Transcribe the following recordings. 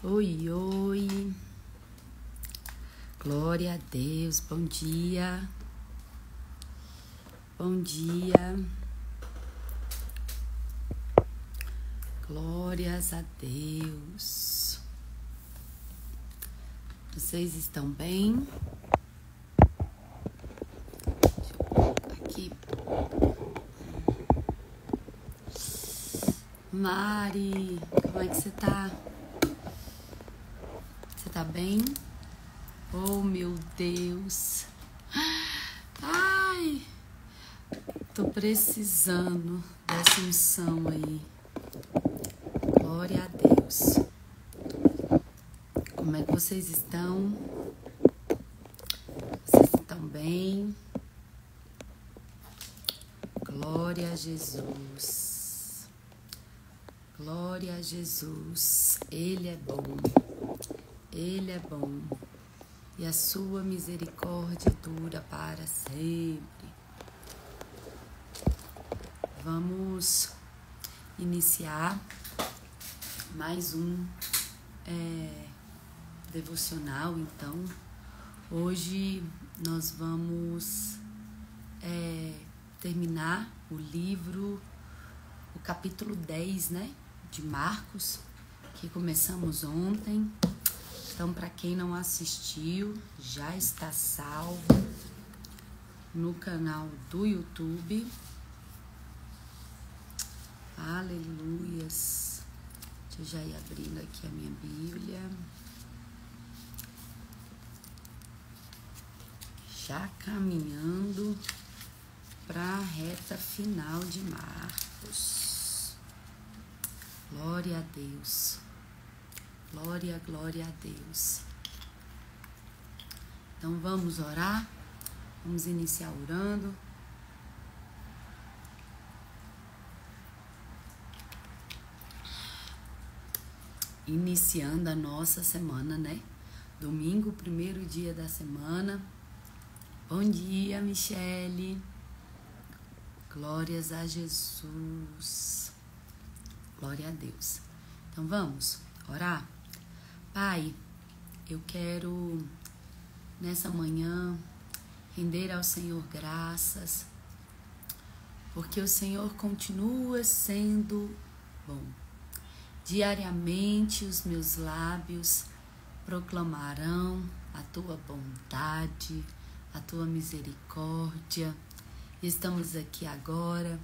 Oi, oi, glória a Deus, bom dia, glórias a Deus. Vocês estão bem? Deixa eu colocar aqui. Mari, como é que você tá? Você tá bem? Oh, meu Deus. Ai, tô precisando dessa unção aí. Glória a Deus. Como é que vocês estão? Vocês estão bem? Glória a Jesus. Glória a Jesus. Ele é bom. Ele é bom. E a sua misericórdia dura para sempre. Vamos iniciar mais um devocional, então. Hoje nós vamos terminar o livro, o capítulo 10, de Marcos, que começamos ontem. Então, para quem não assistiu, já está salvo no canal do YouTube. Aleluias. Deixa eu já ir abrindo aqui a minha Bíblia. Já caminhando para a reta final de Marcos. Glória a Deus. Glória, glória a Deus. Então vamos orar. Vamos iniciar orando. Iniciando a nossa semana, Domingo, primeiro dia da semana. Bom dia, Michele. Glórias a Jesus. Glória a Deus. Então vamos orar? Pai, eu quero nessa manhã render ao Senhor graças, porque o Senhor continua sendo bom. Diariamente os meus lábios proclamarão a tua bondade, a tua misericórdia. Estamos aqui agora,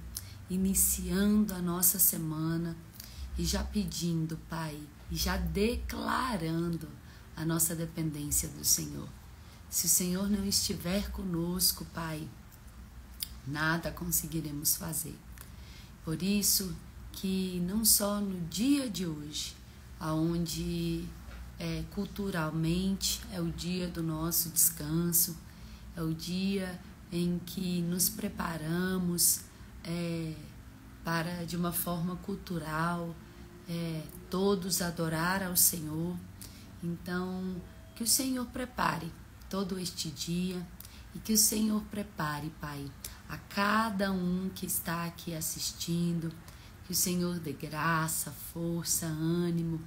iniciando a nossa semana e já pedindo, Pai, e já declarando a nossa dependência do Senhor. Se o Senhor não estiver conosco, Pai, nada conseguiremos fazer. Por isso que não só no dia de hoje, onde culturalmente é o dia do nosso descanso, é o dia em que nos preparamos para, de uma forma cultural, todos adorar ao Senhor. Então, que o Senhor prepare todo este dia e que o Senhor prepare, Pai, a cada um que está aqui assistindo, que o Senhor dê graça, força, ânimo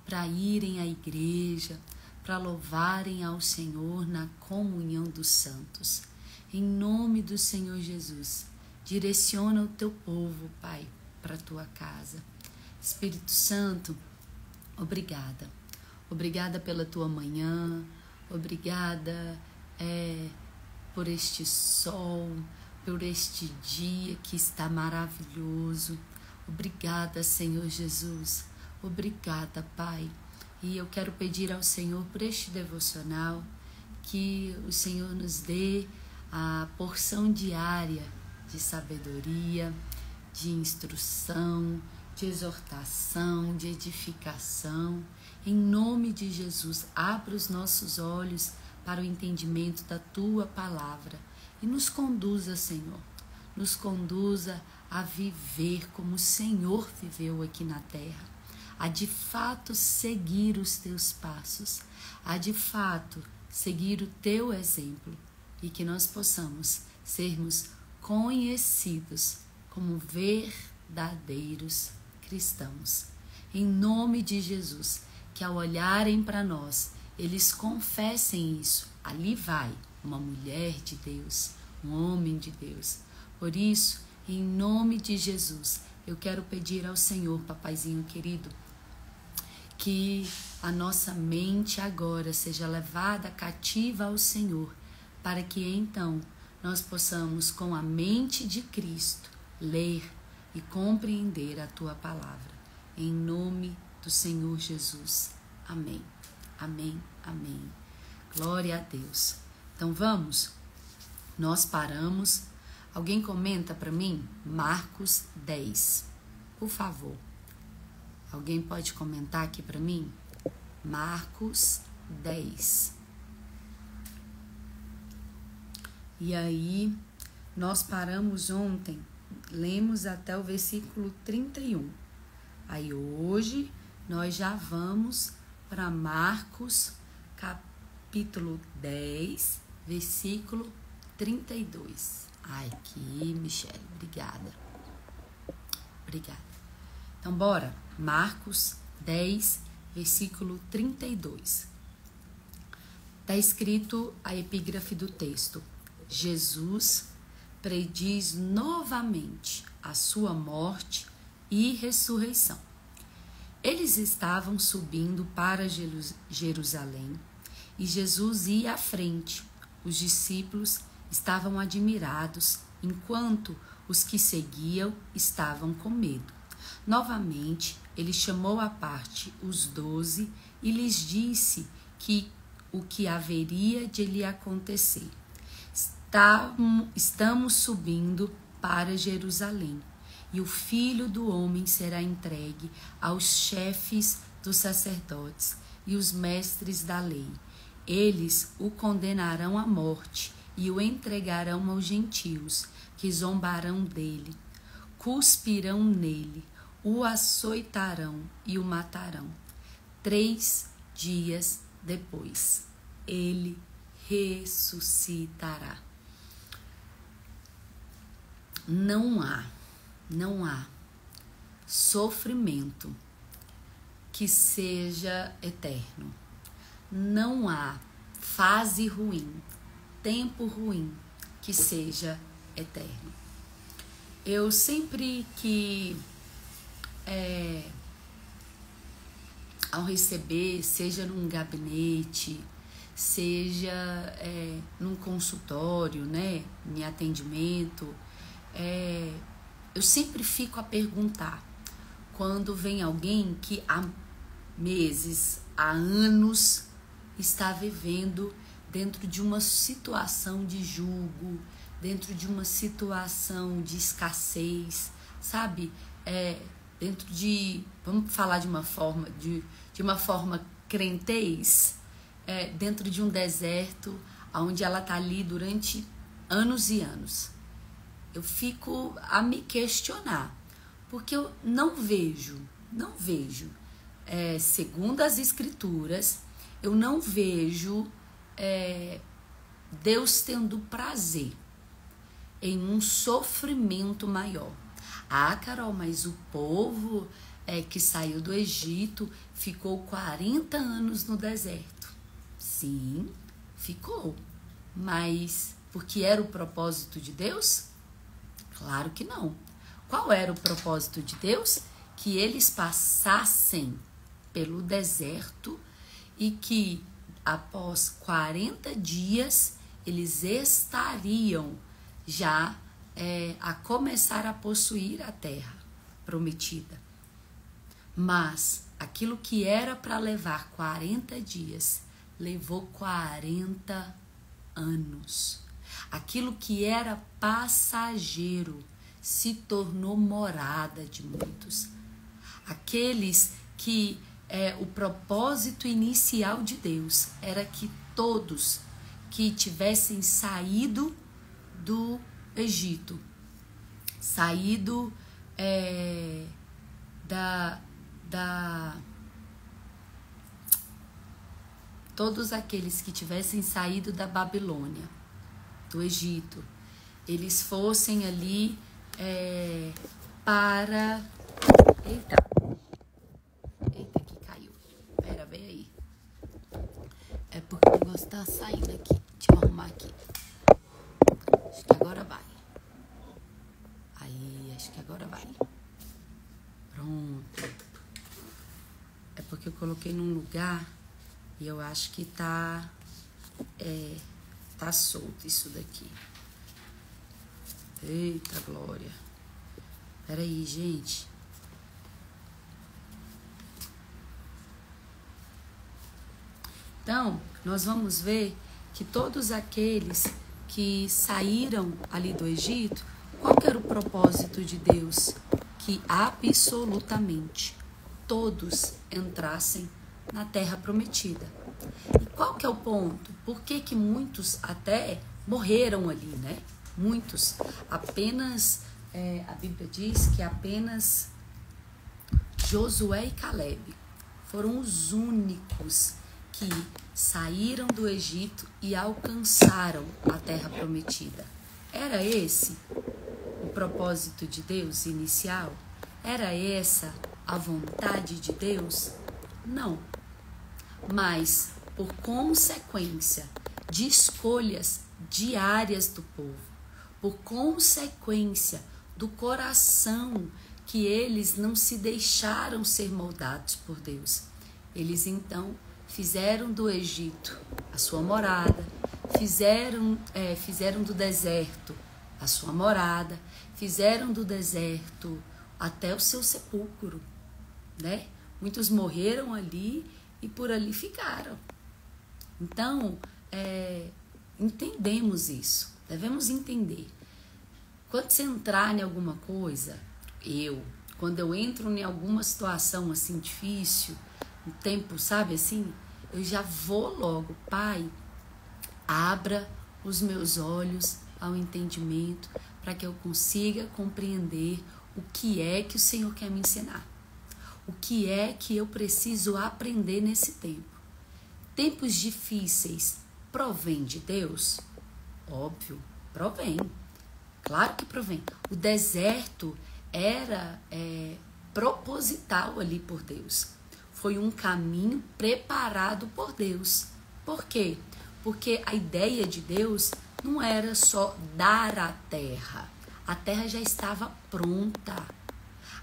para irem à igreja, para louvarem ao Senhor na comunhão dos santos. Em nome do Senhor Jesus, direciona o teu povo, Pai, para a tua casa. Espírito Santo, obrigada. Obrigada pela tua manhã, obrigada por este sol, por este dia que está maravilhoso. Obrigada, Senhor Jesus. Obrigada, Pai. E eu quero pedir ao Senhor por este devocional que o Senhor nos dê a porção diária de sabedoria, de instrução, de exortação, de edificação. Em nome de Jesus, abra os nossos olhos para o entendimento da Tua palavra e nos conduza, Senhor, nos conduza a viver como o Senhor viveu aqui na terra, a de fato seguir os Teus passos, a de fato seguir o Teu exemplo e que nós possamos sermos conhecidos como verdadeiros cristãos. Em nome de Jesus, que ao olharem para nós, eles confessem isso. Ali vai uma mulher de Deus, um homem de Deus. Por isso, em nome de Jesus, eu quero pedir ao Senhor, papaizinho querido, que a nossa mente agora seja levada cativa ao Senhor, para que então nós possamos, com a mente de Cristo, ler e compreender a Tua palavra. Em nome do Senhor Jesus. Amém. Amém. Amém. Glória a Deus. Então vamos? Nós paramos. Alguém comenta para mim? Marcos 10. Por favor. Alguém pode comentar aqui para mim? Marcos 10. E aí, nós paramos ontem, lemos até o versículo 31. Aí hoje, nós já vamos para Marcos, capítulo 10, versículo 32. Ai, aqui, Michele, obrigada. Obrigada. Então, bora. Marcos 10, versículo 32. Está escrito a epígrafe do texto. Jesus prediz novamente a sua morte e ressurreição. Eles estavam subindo para Jerusalém e Jesus ia à frente. Os discípulos estavam admirados, enquanto os que seguiam estavam com medo. Novamente, ele chamou à parte os 12 e lhes disse o que haveria de lhe acontecer. Estamos subindo para Jerusalém, e o Filho do Homem será entregue aos chefes dos sacerdotes e os mestres da lei. Eles o condenarão à morte e o entregarão aos gentios, que zombarão dele, cuspirão nele, o açoitarão e o matarão. 3 dias depois, ele ressuscitará. Não há sofrimento que seja eterno. Não há fase ruim, tempo ruim que seja eterno. Eu sempre que ao receber, seja num gabinete, seja num consultório, né, em atendimento, eu sempre fico a perguntar, quando vem alguém que há meses, há anos, está vivendo dentro de uma situação de julgo, dentro de uma situação de escassez, sabe? Dentro de, vamos falar de uma forma, de uma forma crentez, dentro de um deserto, onde ela está ali durante anos e anos. Eu fico a me questionar, porque eu não vejo, segundo as Escrituras, eu não vejo Deus tendo prazer em um sofrimento maior. Ah, Carol, mas o povo que saiu do Egito ficou 40 anos no deserto. Sim, ficou. Mas porque era o propósito de Deus? Claro que não. Qual era o propósito de Deus? Que eles passassem pelo deserto e que após 40 dias eles estariam já a começar a possuir a terra prometida. Mas aquilo que era para levar 40 dias, levou 40 anos. Aquilo que era passageiro se tornou morada de muitos. Aqueles que o propósito inicial de Deus era que todos que tivessem saído do Egito, saído todos aqueles que tivessem saído da Babilônia, do Egito, eles fossem ali para... Eita que caiu. Pera, tá saindo aqui. Deixa eu arrumar aqui. Acho que agora vai. Aí, acho que agora vai. Pronto. É porque eu coloquei num lugar e eu acho que tá solto isso daqui. Eita glória. Peraí, gente. Então, nós vamos ver que todos aqueles que saíram ali do Egito, qual que era o propósito de Deus? Que absolutamente todos entrassem na terra prometida. E qual que é o ponto? Por que muitos até morreram ali, né? Muitos. Apenas, a Bíblia diz que apenas Josué e Caleb foram os únicos que saíram do Egito e alcançaram a terra prometida. Era esse o propósito de Deus inicial? Era essa a vontade de Deus? Não. Mas, por consequência de escolhas diárias do povo, por consequência do coração que eles não se deixaram ser moldados por Deus, eles então fizeram do Egito a sua morada, fizeram do deserto a sua morada, fizeram do deserto até o seu sepulcro, né? Muitos morreram ali e por ali ficaram. Então, entendemos isso, devemos entender. Quando você entrar em alguma coisa, quando eu entro em alguma situação assim difícil, um tempo, sabe assim, eu já vou logo, Pai, abra os meus olhos ao entendimento para que eu consiga compreender o que é que o Senhor quer me ensinar. O que é que eu preciso aprender nesse tempo. Tempos difíceis provém de Deus? Óbvio, provém. Claro que provém. O deserto era proposital ali por Deus. Foi um caminho preparado por Deus. Por quê? Porque a ideia de Deus não era só dar a terra. A terra já estava pronta.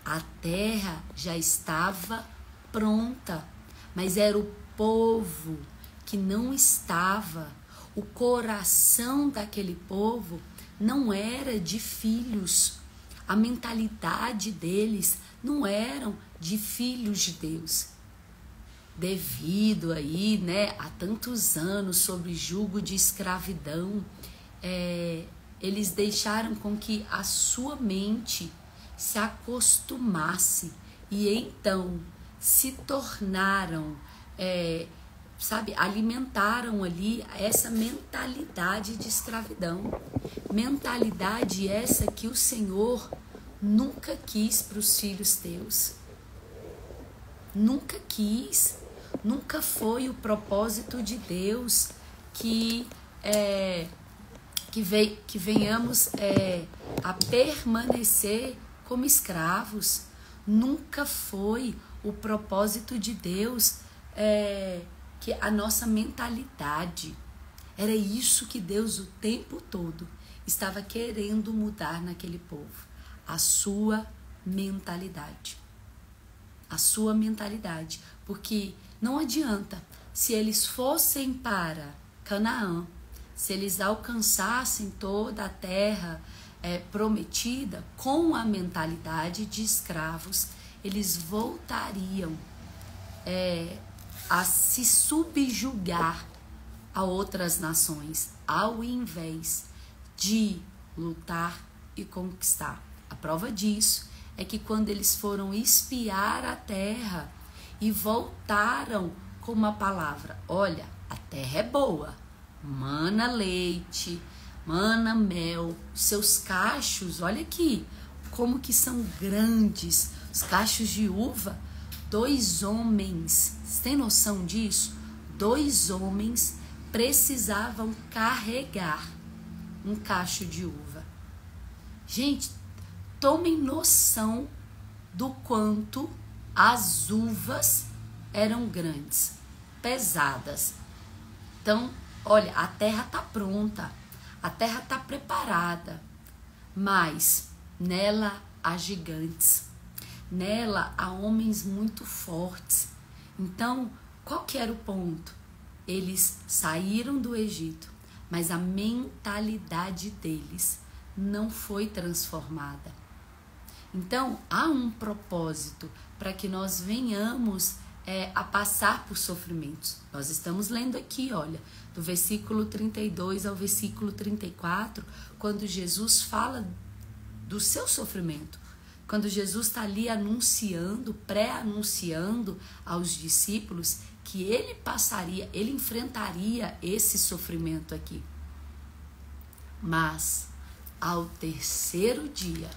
A terra já estava pronta. Mas era o povo que não estava. O coração daquele povo não era de filhos. A mentalidade deles não eram de filhos de Deus. Devido aí, né, a tantos anos sob jugo de escravidão, eles deixaram com que a sua mente se acostumasse e então se tornaram, alimentaram ali essa mentalidade de escravidão. Mentalidade essa que o Senhor nunca quis para os filhos teus. Nunca quis. Nunca foi o propósito de Deus que venhamos a permanecer como escravos. Nunca foi o propósito de Deus que a nossa mentalidade. Era isso que Deus o tempo todo estava querendo mudar naquele povo. A sua mentalidade. A sua mentalidade. Porque não adianta, se eles fossem para Canaã, se eles alcançassem toda a terra prometida, com a mentalidade de escravos, eles voltariam a se subjugar a outras nações, ao invés de lutar e conquistar. A prova disso é que quando eles foram espiar a terra e voltaram com uma palavra, olha, a terra é boa, mana leite, mana mel, seus cachos, olha aqui, como que são grandes, os cachos de uva. 2 homens, você tem noção disso? 2 homens precisavam carregar um cacho de uva. Gente, tomem noção do quanto as uvas eram grandes, pesadas. Então, Olha, a terra está pronta, a terra está preparada, mas nela há gigantes, nela há homens muito fortes. Então, qual que era o ponto? Eles saíram do Egito, mas a mentalidade deles não foi transformada. Então, há um propósito para que nós venhamos a passar por sofrimentos. Nós estamos lendo aqui, olha, do versículo 32 ao versículo 34, quando Jesus fala do seu sofrimento. Quando Jesus está ali anunciando, pré-anunciando aos discípulos que ele passaria, ele enfrentaria esse sofrimento aqui. Mas, ao terceiro dia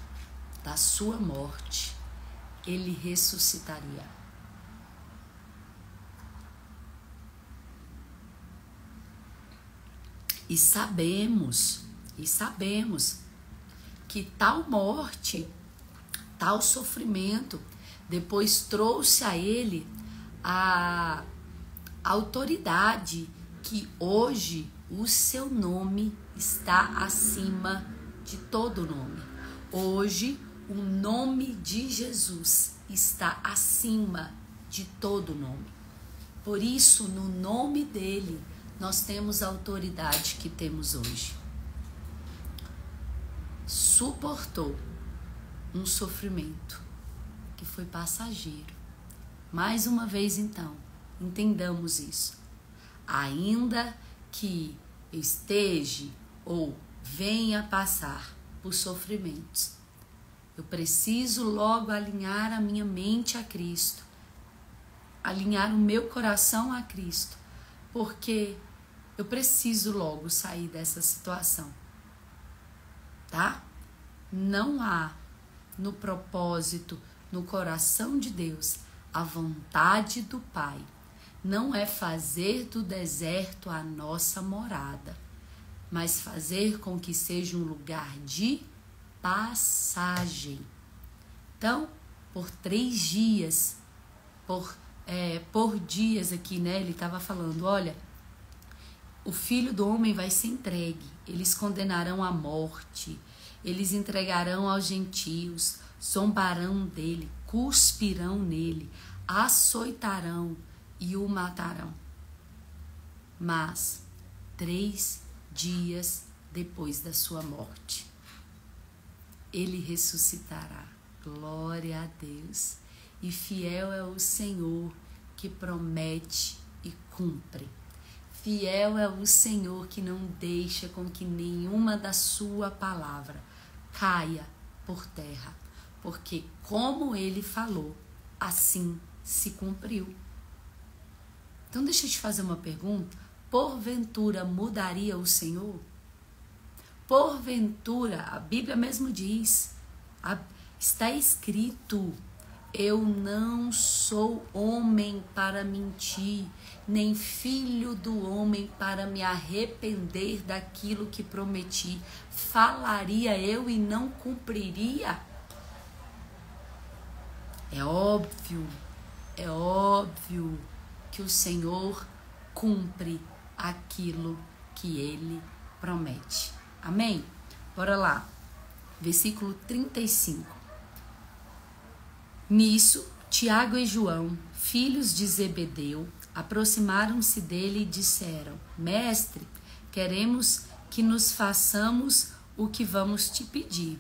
da sua morte, ele ressuscitaria. E sabemos que tal morte, tal sofrimento, depois trouxe a ele a autoridade que hoje o seu nome está acima de todo nome. Hoje o nome de Jesus está acima de todo nome. Por isso, no nome dele, nós temos a autoridade que temos hoje. Suportou um sofrimento que foi passageiro. Mais uma vez, então, entendamos isso. Ainda que esteja ou venha passar por sofrimentos, eu preciso logo alinhar a minha mente a Cristo, alinhar o meu coração a Cristo, porque eu preciso logo sair dessa situação, tá? Não há no propósito, no coração de Deus, a vontade do Pai. Não é fazer do deserto a nossa morada, mas fazer com que seja um lugar de passagem. Então, por 3 dias, por dias aqui, né? Ele estava falando, olha, o Filho do Homem vai ser entregue, eles condenarão à morte, eles entregarão aos gentios, zombarão dele, cuspirão nele, açoitarão e o matarão. Mas 3 dias depois da sua morte, ele ressuscitará. Glória a Deus. E fiel é o Senhor que promete e cumpre. Fiel é o Senhor que não deixa com que nenhuma da sua palavra caia por terra. Porque como ele falou, assim se cumpriu. Então deixa eu te fazer uma pergunta. Porventura mudaria o Senhor? Porventura, a Bíblia mesmo diz, está escrito, eu não sou homem para mentir, nem filho do homem para me arrepender daquilo que prometi. Falaria eu e não cumpriria? É óbvio que o Senhor cumpre aquilo que ele promete. Amém? Bora lá. Versículo 35. Nisso, Tiago e João, filhos de Zebedeu, aproximaram-se dele e disseram, Mestre, queremos que nos façamos o que vamos te pedir.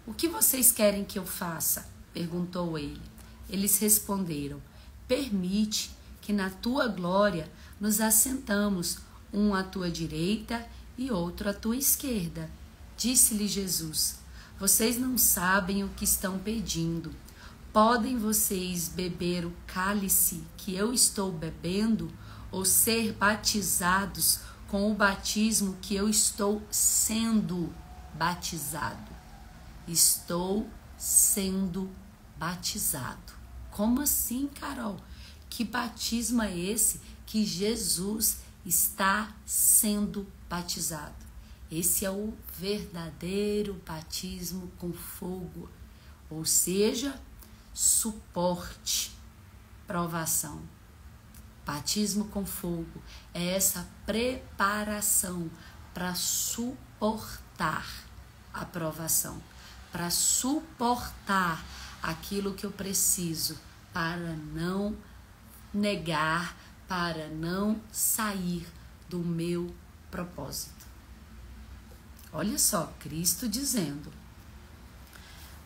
O que vocês querem que eu faça? Perguntou ele. Eles responderam, permite que na tua glória nos assentamos, um à tua direita e outro à tua esquerda. Disse-lhe Jesus, vocês não sabem o que estão pedindo. Podem vocês beber o cálice que eu estou bebendo ou ser batizados com o batismo que eu estou sendo batizado? Estou sendo batizado. Como assim, Carol? Que batismo é esse que Jesus está sendo batizado? Esse é o verdadeiro batismo com fogo, ou seja, suporte, provação. Batismo com fogo é essa preparação para suportar a provação, para suportar aquilo que eu preciso para não negar, para não sair do meu propósito. Olha só, Cristo dizendo,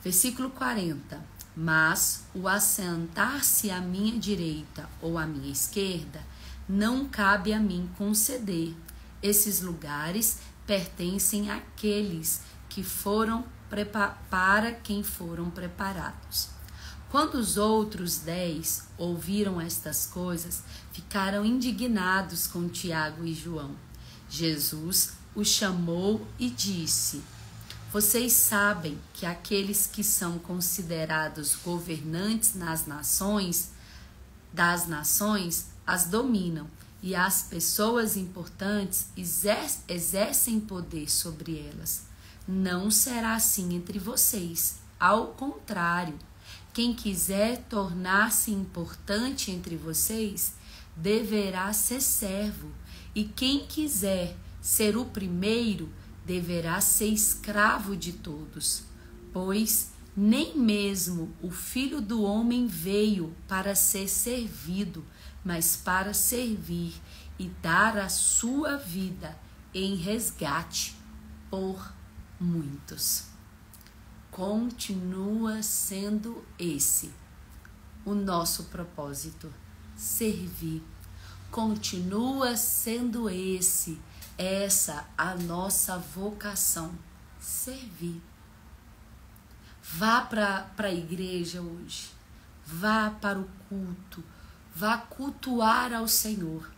versículo 40, mas o assentar-se à minha direita ou à minha esquerda não cabe a mim conceder. Esses lugares pertencem àqueles que foram para quem foram preparados. Quando os outros 10 ouviram estas coisas, ficaram indignados com Tiago e João. Jesus os chamou e disse: vocês sabem que aqueles que são considerados governantes das nações as dominam, e as pessoas importantes exercem poder sobre elas. Não será assim entre vocês. Ao contrário, quem quiser tornar-se importante entre vocês deverá ser servo, e quem quiser ser o primeiro deverá ser escravo de todos, pois nem mesmo o Filho do Homem veio para ser servido, mas para servir e dar a sua vida em resgate por muitos. Continua sendo esse o nosso propósito, servir. Continua sendo essa a nossa vocação, servir. Vá para a igreja hoje, vá para o culto, vá cultuar ao Senhor,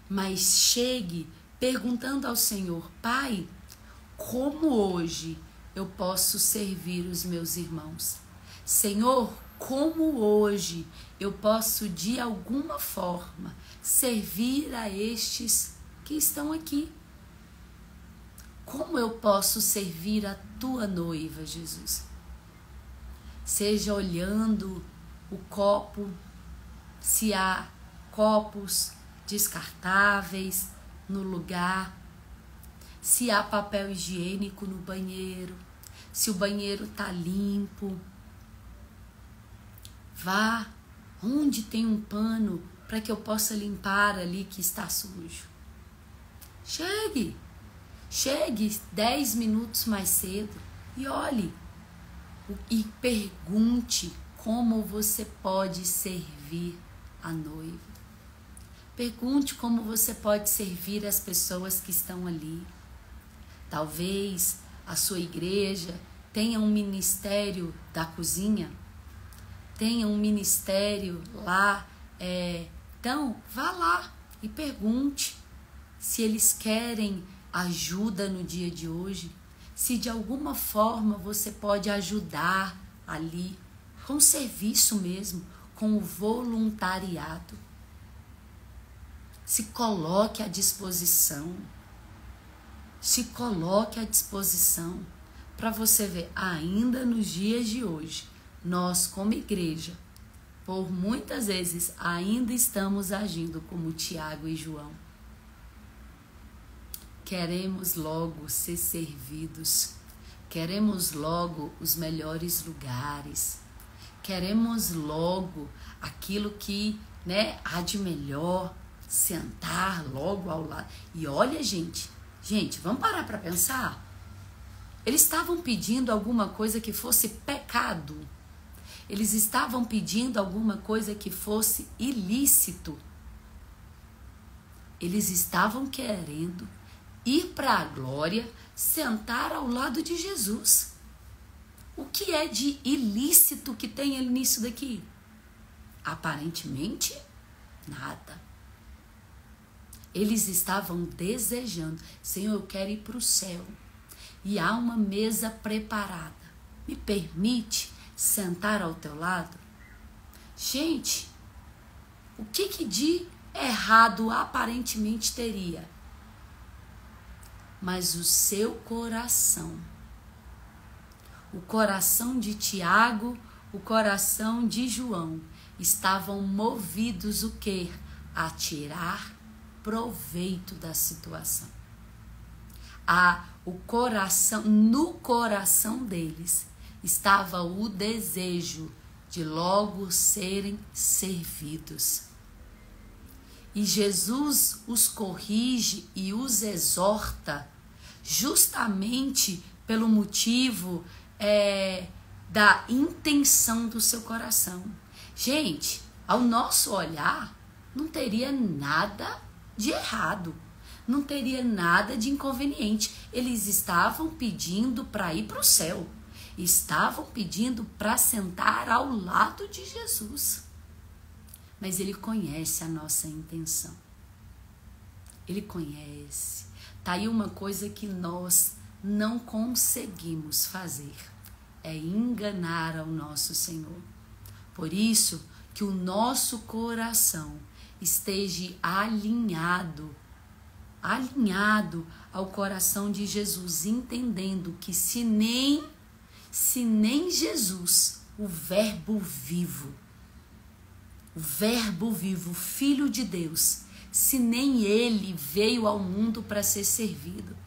mas chegue perguntando ao Senhor: Pai, como hoje eu posso servir os meus irmãos? Senhor, como hoje eu posso de alguma forma servir a estes que estão aqui? Como eu posso servir a tua noiva, Jesus? Seja olhando o copo, se há copos descartáveis no lugar, se há papel higiênico no banheiro, se o banheiro está limpo. Vá onde tem um pano para que eu possa limpar ali que está sujo. Chegue 10 minutos mais cedo e olhe e pergunte como você pode servir a noiva. Pergunte como você pode servir as pessoas que estão ali. Talvez a sua igreja tenha um ministério da cozinha, tenha um ministério lá. Então, vá lá e pergunte se eles querem ajuda no dia de hoje, se de alguma forma você pode ajudar ali, com serviço mesmo, com o voluntariado. Se coloque à disposição. Se coloque à disposição para você ver, ainda nos dias de hoje, nós como igreja, por muitas vezes, ainda estamos agindo como Tiago e João. Queremos logo ser servidos, queremos logo os melhores lugares, queremos logo aquilo que há de melhor, sentar logo ao lado. E olha, gente, vamos parar para pensar. Eles estavam pedindo alguma coisa que fosse pecado. Eles estavam pedindo alguma coisa que fosse ilícito. Eles estavam querendo ir para a glória, sentar ao lado de Jesus. O que é de ilícito que tem nisso daqui? Aparentemente, nada. Eles estavam desejando: Senhor, eu quero ir para o céu. E há uma mesa preparada. Me permite sentar ao teu lado? Gente, o que de errado aparentemente teria? Mas o seu coração, o coração de Tiago, o coração de João, estavam movidos o quê? a tirar proveito da situação. No coração deles estava o desejo de logo serem servidos. E Jesus os corrige e os exorta justamente pelo motivo da intenção do seu coração. Gente, ao nosso olhar, não teria nada de errado, não teria nada de inconveniente. Eles estavam pedindo para ir para o céu, estavam pedindo para sentar ao lado de Jesus. Mas Ele conhece a nossa intenção. Ele conhece. Tá aí uma coisa que nós não conseguimos fazer, é enganar ao nosso Senhor. Por isso que o nosso coração esteja alinhado ao coração de Jesus, entendendo que se nem Jesus, o Verbo vivo, o Filho de Deus, se nem Ele veio ao mundo para ser servido,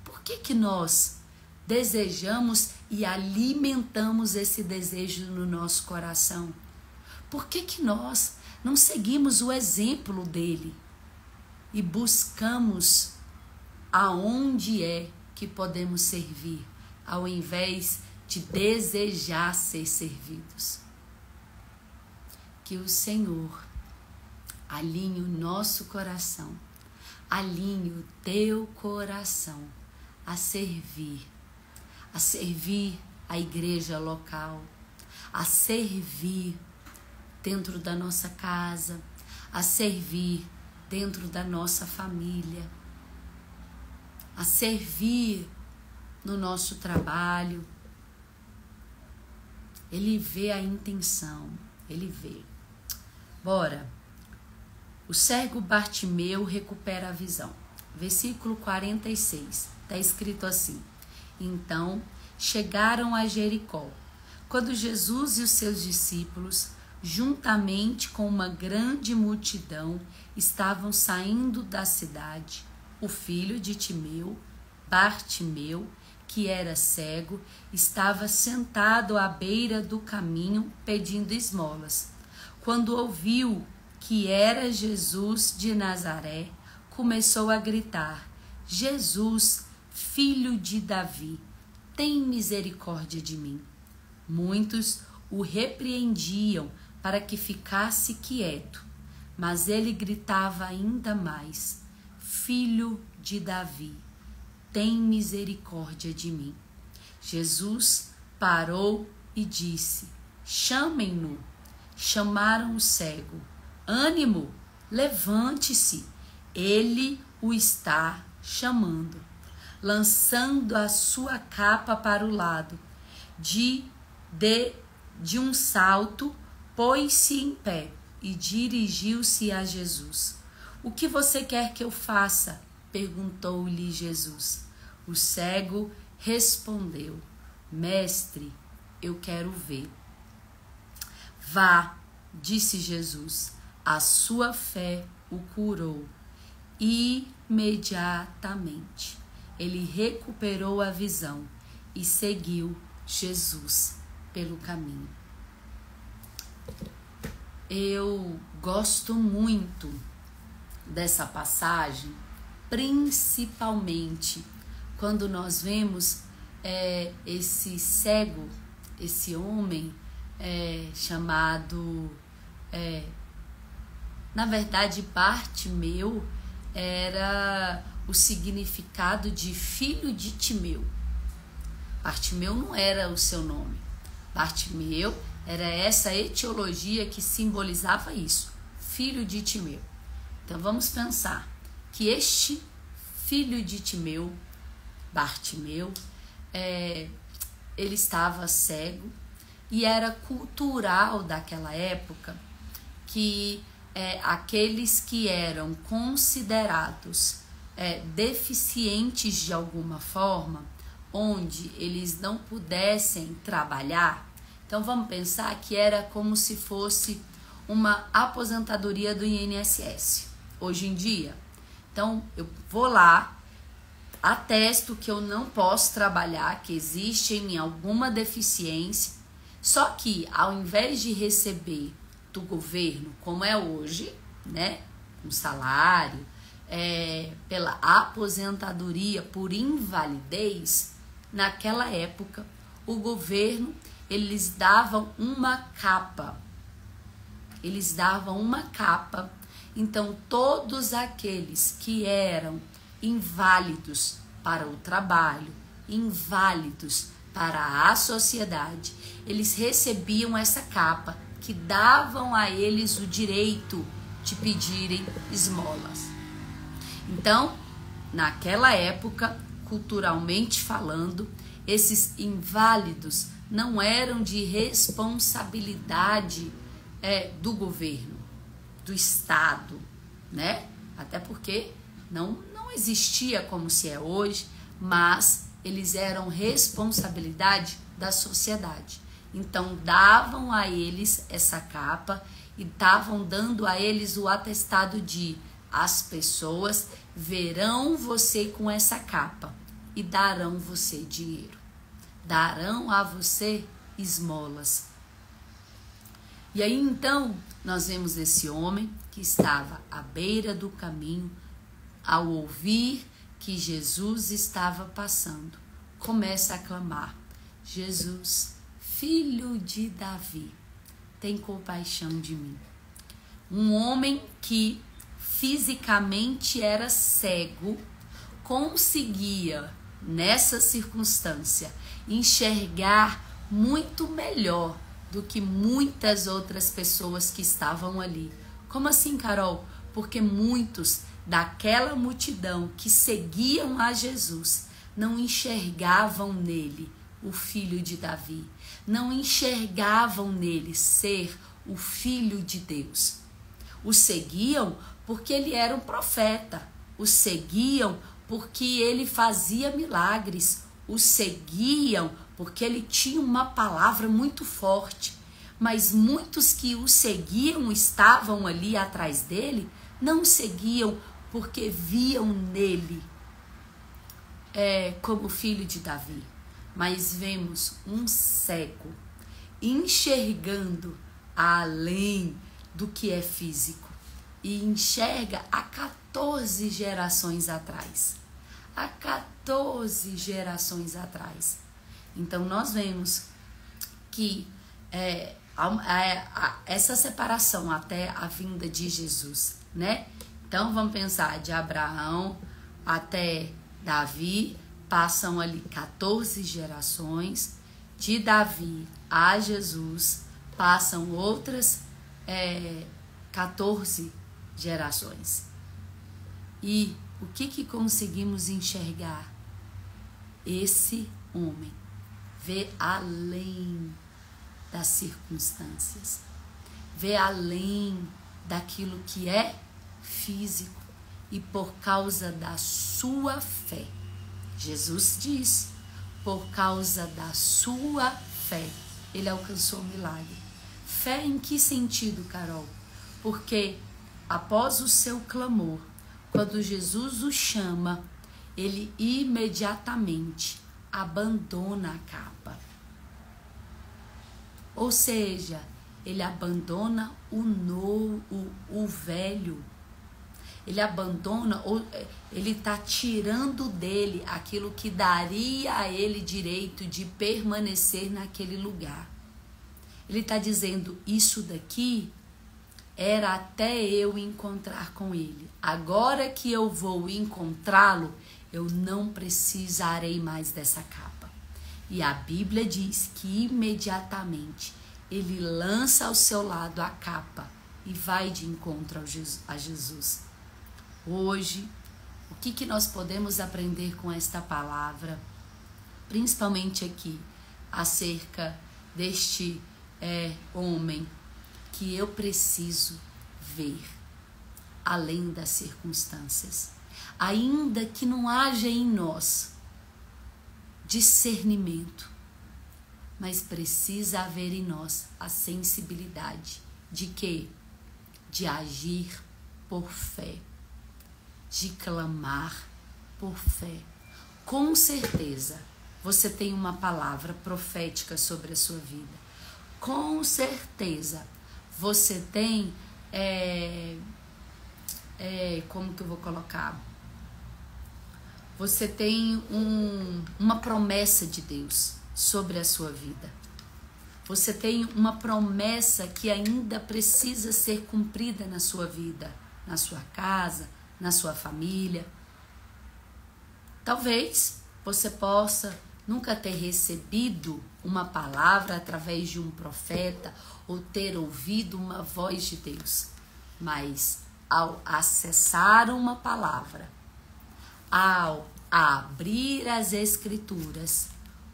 por que nós desejamos e alimentamos esse desejo no nosso coração? Por que nós não seguimos o exemplo dele e buscamos aonde é que podemos servir, ao invés de desejar ser servidos? Que o Senhor alinhe o nosso coração, alinhe o teu coração a servir a igreja local, a servir dentro da nossa casa, a servir dentro da nossa família, a servir no nosso trabalho. Ele vê a intenção, ele vê. Bora. O cego Bartimeu recupera a visão. Versículo 46. Está escrito assim: Então chegaram a Jericó. Quando Jesus e os seus discípulos, juntamente com uma grande multidão, estavam saindo da cidade, o filho de Timeu, Bartimeu, que era cego, estava sentado à beira do caminho pedindo esmolas. Quando ouviu que era Jesus de Nazaré, começou a gritar: Jesus, filho de Davi, tem misericórdia de mim. Muitos o repreendiam para que ficasse quieto, mas ele gritava ainda mais: Filho de Davi, tem misericórdia de mim. Jesus parou e disse: Chamem-no. Chamaram o cego. Ânimo, levante-se, ele o está chamando. Lançando a sua capa para o lado, de um salto, pôs-se em pé e dirigiu-se a Jesus. O que você quer que eu faça? Perguntou-lhe Jesus. O cego respondeu: Mestre, eu quero ver. Vá, disse Jesus, a sua fé o curou. Imediatamente ele recuperou a visão e seguiu Jesus pelo caminho. Eu gosto muito dessa passagem, principalmente quando nós vemos esse cego, esse homem chamado, na verdade, Bartimeu era o significado de filho de Timeu. Bartimeu não era o seu nome. Bartimeu era essa etiologia que simbolizava isso, filho de Timeu. Então vamos pensar que este filho de Timeu, Bartimeu, ele estava cego, e era cultural daquela época que aqueles que eram considerados deficientes de alguma forma, onde eles não pudessem trabalhar, então vamos pensar que era como se fosse uma aposentadoria do INSS hoje em dia. Então, eu vou lá, atesto que eu não posso trabalhar, que existe em mim alguma deficiência, só que ao invés de receber do governo, como é hoje, né, um salário, pela aposentadoria por invalidez, naquela época, o governo, eles davam uma capa. Eles davam uma capa. Então, todos aqueles que eram inválidos para o trabalho, inválidos para a sociedade, eles recebiam essa capa que davam a eles o direito de pedirem esmolas. Então, naquela época, culturalmente falando, esses inválidos não eram de responsabilidade do governo, do Estado, né? Até porque não existia como se é hoje, mas eles eram responsabilidade da sociedade. Então, davam a eles essa capa e estavam dando a eles o atestado de: as pessoas verão você com essa capa e darão você dinheiro, darão a você esmolas. E aí então nós vemos esse homem que estava à beira do caminho, ao ouvir que Jesus estava passando, começa a clamar: Jesus, filho de Davi, tem compaixão de mim. Um homem que fisicamente era cego, conseguia, nessa circunstância, enxergar muito melhor do que muitas outras pessoas que estavam ali. Como assim, Carol? Porque muitos daquela multidão que seguiam a Jesus não enxergavam nele o filho de Davi, não enxergavam nele ser o filho de Deus. O seguiam porque ele era um profeta, o seguiam porque ele fazia milagres, o seguiam porque ele tinha uma palavra muito forte. Mas muitos que o seguiam, estavam ali atrás dele, não o seguiam porque viam nele como filho de Davi. Mas vemos um cego enxergando além do que é físico e enxerga há 14 gerações atrás. Há 14 gerações atrás. Então nós vemos que essa separação até a vinda de Jesus, né? Então vamos pensar, de Abraão até Davi, passam ali 14 gerações. De Davi a Jesus, passam outras 14 gerações. E o que conseguimos enxergar? Esse homem vê além das circunstâncias, vê além daquilo que é físico, e por causa da sua fé, Jesus diz, por causa da sua fé, ele alcançou o milagre. Fé em que sentido, Carol? Porque após o seu clamor, quando Jesus o chama, ele imediatamente abandona a capa. Ou seja, ele abandona o velho. Ele abandona, ele está tirando dele aquilo que daria a ele direito de permanecer naquele lugar. Ele está dizendo, isso daqui era até eu encontrar com ele. Agora que eu vou encontrá-lo, eu não precisarei mais dessa capa. E a Bíblia diz que imediatamente ele lança ao seu lado a capa e vai de encontro a Jesus. Hoje, o que nós podemos aprender com esta palavra, principalmente aqui, acerca deste homem que eu preciso ver além das circunstâncias, ainda que não haja em nós discernimento, mas precisa haver em nós a sensibilidade de que de agir por fé, de clamar por fé. Com certeza, você tem uma palavra profética sobre a sua vida. Com certeza, você tem, como que eu vou colocar? Você tem uma promessa de Deus sobre a sua vida. Você tem uma promessa que ainda precisa ser cumprida na sua vida, na sua casa, na sua família. Talvez você possa nunca ter recebido uma palavra através de um profeta ou ter ouvido uma voz de Deus, mas ao acessar uma palavra, ao abrir as Escrituras,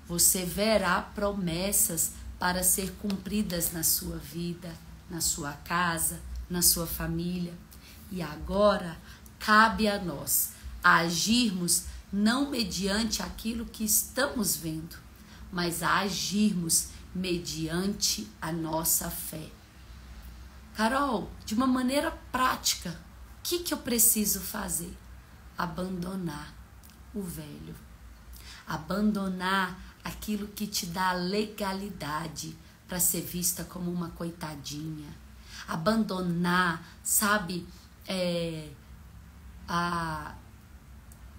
você verá promessas para ser cumpridas na sua vida, na sua casa, na sua família. E agora cabe a nós agirmos não mediante aquilo que estamos vendo, mas a agirmos mediante a nossa fé. Carol, de uma maneira prática, o que eu preciso fazer? Abandonar o velho. Abandonar aquilo que te dá legalidade para ser vista como uma coitadinha. Abandonar, sabe,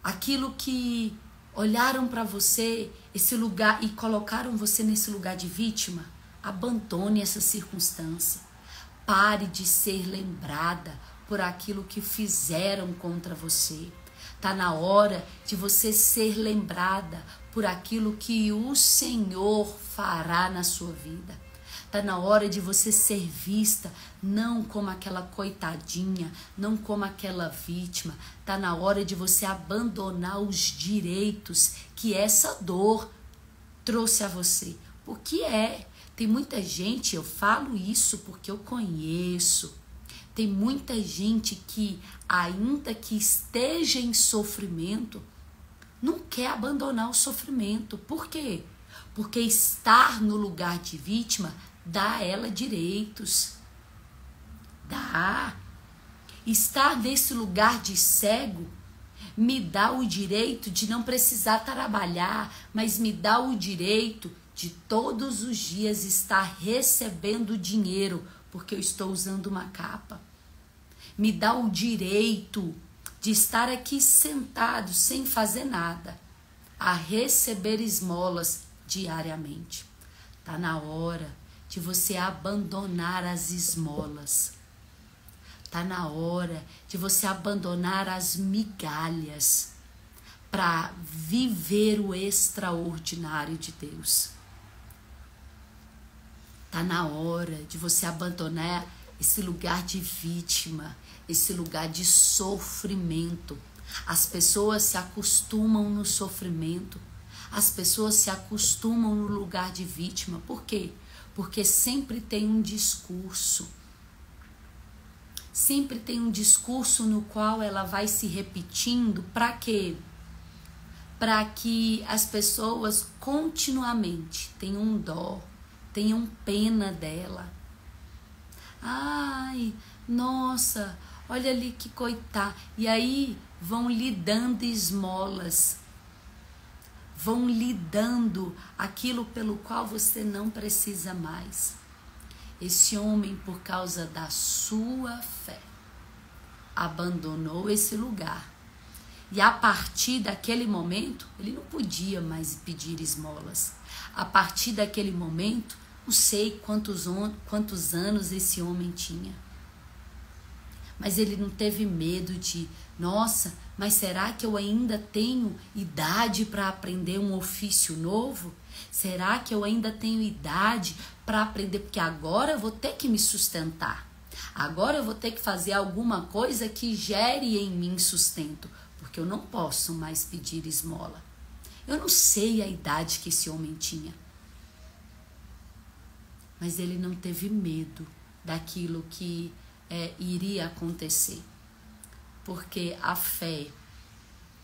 aquilo que olharam para você, esse lugar, e colocaram você nesse lugar de vítima. Abandone essa circunstância. Pare de ser lembrada por aquilo que fizeram contra você. Está na hora de você ser lembrada por aquilo que o Senhor fará na sua vida. Está na hora de você ser vista não como aquela coitadinha, não como aquela vítima. Está na hora de você abandonar os direitos que essa dor trouxe a você. Porque tem muita gente, eu falo isso porque eu conheço. Tem muita gente que, ainda que esteja em sofrimento, não quer abandonar o sofrimento. Por quê? Porque estar no lugar de vítima dá a ela direitos. Dá. Estar nesse lugar de cego me dá o direito de não precisar trabalhar, mas me dá o direito de todos os dias estar recebendo dinheiro, porque eu estou usando uma capa. Me dá o direito de estar aqui sentado sem fazer nada, a receber esmolas diariamente. Está na hora de você abandonar as esmolas. Está na hora de você abandonar as migalhas para viver o extraordinário de Deus. Está na hora de você abandonar esse lugar de vítima, esse lugar de sofrimento. As pessoas se acostumam no sofrimento. As pessoas se acostumam no lugar de vítima. Por quê? Porque sempre tem um discurso. Sempre tem um discurso no qual ela vai se repetindo. Para quê? Para que as pessoas continuamente tenham dó, tenham pena dela. Ai, nossa, olha ali que coitada. E aí vão lhe dando esmolas. Vão lhe dando aquilo pelo qual você não precisa mais. Esse homem, por causa da sua fé, abandonou esse lugar. E a partir daquele momento, ele não podia mais pedir esmolas. A partir daquele momento, não sei quantos anos esse homem tinha. Mas ele não teve medo de, nossa, mas será que eu ainda tenho idade para aprender um ofício novo? Será que eu ainda tenho idade para aprender? Porque agora eu vou ter que me sustentar. Agora eu vou ter que fazer alguma coisa que gere em mim sustento. Porque eu não posso mais pedir esmola. Eu não sei a idade que esse homem tinha. Mas ele não teve medo daquilo que iria acontecer. Porque a fé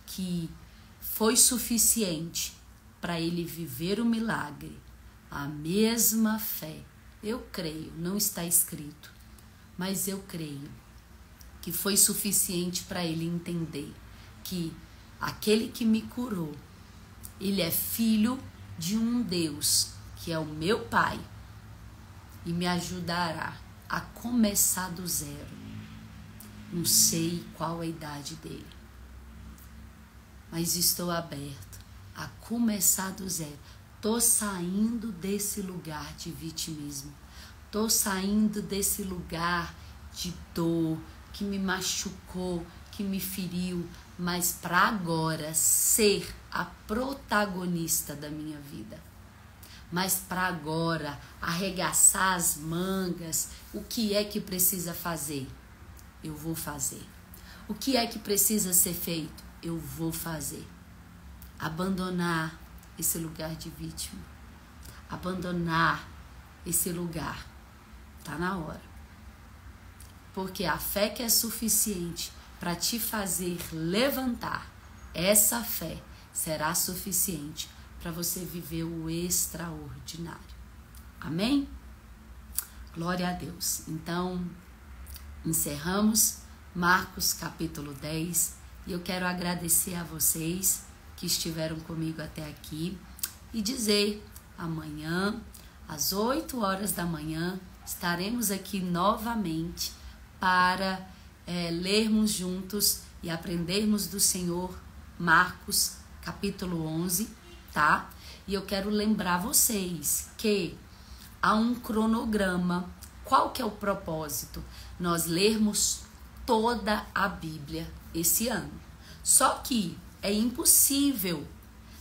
que foi suficiente para ele viver o milagre, a mesma fé, eu creio, não está escrito, mas eu creio que foi suficiente para ele entender que aquele que me curou, ele é filho de um Deus, que é o meu Pai, e me ajudará a começar do zero. Não sei qual a idade dele, mas estou aberto a começar do zero. Estou saindo desse lugar de vitimismo. Estou saindo desse lugar de dor que me machucou, que me feriu, mas para agora ser a protagonista da minha vida. Mas para agora arregaçar as mangas, o que é que precisa fazer? Eu vou fazer. O que é que precisa ser feito? Eu vou fazer. Abandonar esse lugar de vítima. Abandonar esse lugar. Tá na hora. Porque a fé que é suficiente para te fazer levantar, essa fé será suficiente para você viver o extraordinário. Amém? Glória a Deus. Então, encerramos Marcos capítulo 10 e eu quero agradecer a vocês que estiveram comigo até aqui e dizer, amanhã, às 8 horas da manhã, estaremos aqui novamente para lermos juntos e aprendermos do Senhor Marcos capítulo 11, tá? E eu quero lembrar vocês que há um cronograma. Qual que é o propósito? Nós lermos toda a Bíblia esse ano. Só que é impossível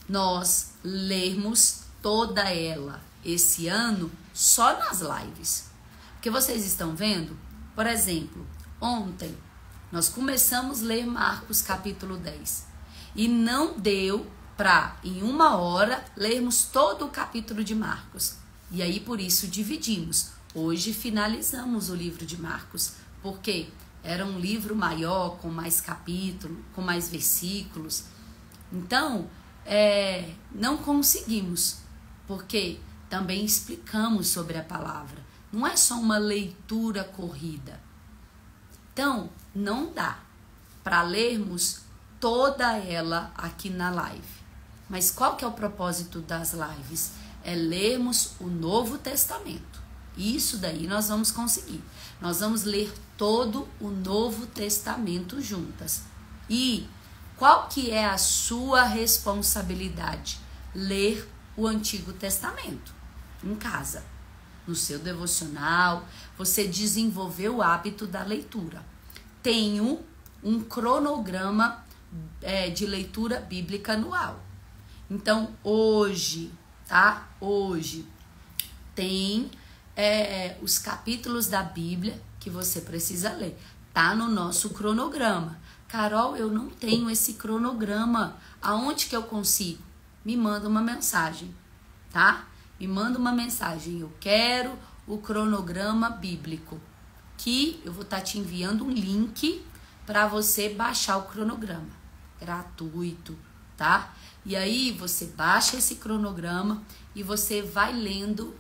nós lermos toda ela esse ano só nas lives. Porque vocês estão vendo, por exemplo, ontem nós começamos a ler Marcos capítulo 10 e não deu para em 1 hora lermos todo o capítulo de Marcos. E aí por isso dividimos. Hoje finalizamos o livro de Marcos, porque era um livro maior, com mais capítulos, com mais versículos. Então, não conseguimos, porque também explicamos sobre a palavra. Não é só uma leitura corrida. Então, não dá para lermos toda ela aqui na live. Mas qual que é o propósito das lives? É lermos o Novo Testamento. Isso daí nós vamos conseguir. Nós vamos ler todo o Novo Testamento juntas. E qual que é a sua responsabilidade? Ler o Antigo Testamento em casa, no seu devocional. Você desenvolver o hábito da leitura. Tenho um cronograma de leitura bíblica anual. Então, hoje, tá? Hoje tem os capítulos da Bíblia que você precisa ler. Tá no nosso cronograma. Carol, eu não tenho esse cronograma. Aonde que eu consigo? Me manda uma mensagem, tá? Me manda uma mensagem. Eu quero o cronograma bíblico. Que eu vou estar te enviando um link para você baixar o cronograma. Gratuito, tá? E aí você baixa esse cronograma e você vai lendo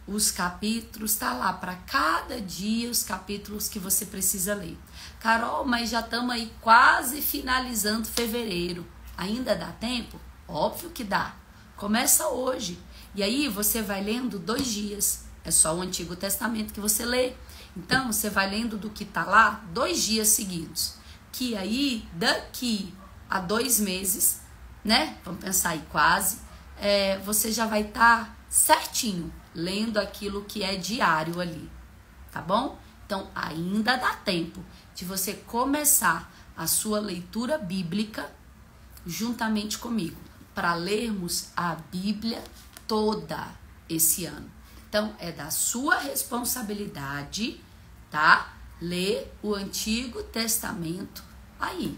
os capítulos, tá lá para cada dia os capítulos que você precisa ler. Carol, mas já estamos aí quase finalizando fevereiro. Ainda dá tempo? Óbvio que dá. Começa hoje. E aí você vai lendo 2 dias. É só o Antigo Testamento que você lê. Então você vai lendo do que tá lá 2 dias seguidos. Que aí daqui a 2 meses, né? Vamos pensar aí quase. Você já vai estar certinho lendo aquilo que é diário ali, tá bom? Então, ainda dá tempo de você começar a sua leitura bíblica juntamente comigo, para lermos a Bíblia toda esse ano. Então, é da sua responsabilidade, tá? Ler o Antigo Testamento aí,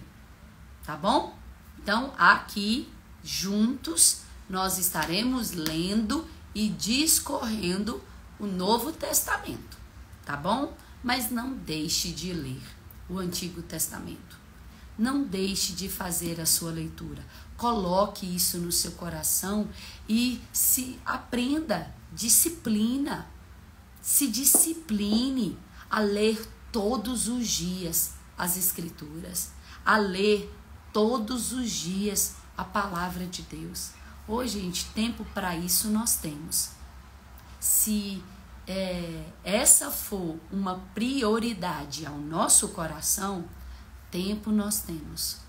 tá bom? Então, aqui, juntos, nós estaremos lendo e discorrendo o Novo Testamento, tá bom? Mas não deixe de ler o Antigo Testamento. Não deixe de fazer a sua leitura. Coloque isso no seu coração e se aprenda, disciplina. se discipline a ler todos os dias as Escrituras, a ler todos os dias a palavra de Deus. Hoje, gente, tempo para isso nós temos. Se essa for uma prioridade ao nosso coração, tempo nós temos.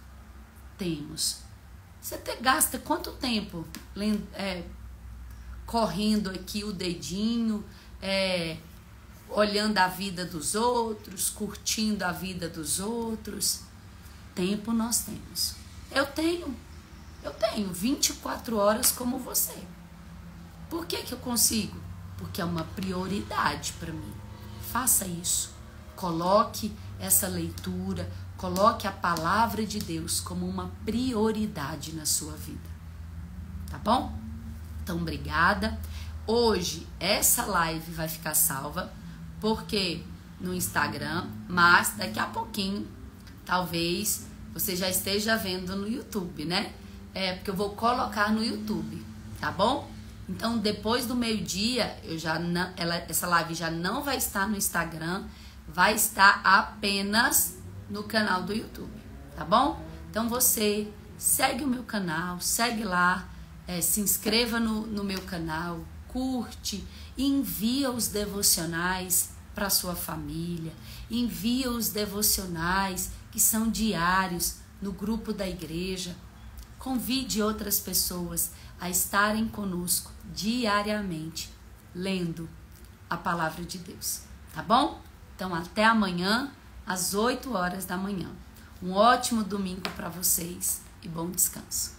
Você gasta quanto tempo correndo aqui o dedinho, olhando a vida dos outros, curtindo a vida dos outros? Tempo nós temos. Eu tenho 24 horas como você. Por que eu consigo? Porque é uma prioridade para mim. Faça isso. Coloque essa leitura, coloque a palavra de Deus como uma prioridade na sua vida. Tá bom? Então, obrigada. Hoje, essa live vai ficar salva, porque no Instagram, mas daqui a pouquinho, talvez você já esteja vendo no YouTube, né? Porque eu vou colocar no YouTube, tá bom? Então, depois do meio-dia, essa live já não vai estar no Instagram, vai estar apenas no canal do YouTube, tá bom? Então, você segue o meu canal, segue lá, se inscreva no meu canal, curte, envia os devocionais para sua família, envia os devocionais que são diários no grupo da igreja. Convide outras pessoas a estarem conosco diariamente, lendo a palavra de Deus, tá bom? Então, até amanhã, às 8 horas da manhã. Um ótimo domingo para vocês e bom descanso.